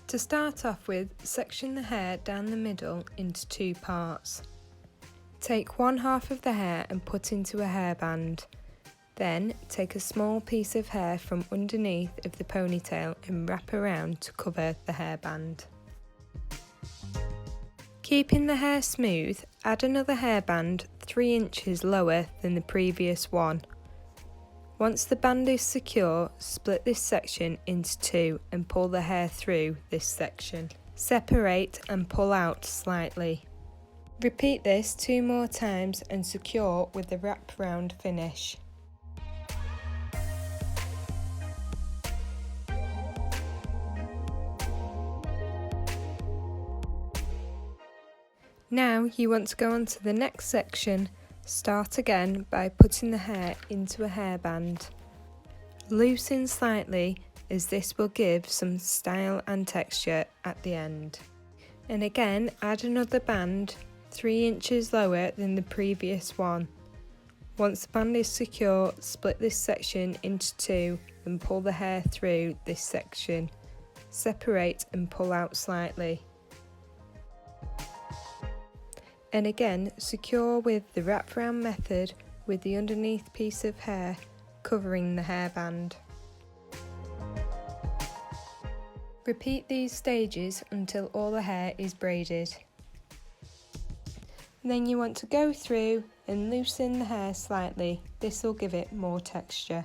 To start off with, section the hair down the middle into two parts. Take one half of the hair and put into a hairband. Then take a small piece of hair from underneath of the ponytail and wrap around to cover the hairband. Keeping the hair smooth, add another hairband 3 inches lower than the previous one. Once the band is secure, split this section into two and pull the hair through this section. Separate and pull out slightly. Repeat this 2 more times and secure with the wrap round finish. Now you want to go on to the next section. Start again by putting the hair into a hairband. Loosen slightly as this will give some style and texture at the end. And again add another band 3 inches lower than the previous one. Once the band is secure, split this section into two and pull the hair through this section. Separate and pull out slightly. And again secure with the wraparound method with the underneath piece of hair covering the hairband. Repeat these stages until all the hair is braided. Then you want to go through and loosen the hair slightly. This will give it more texture.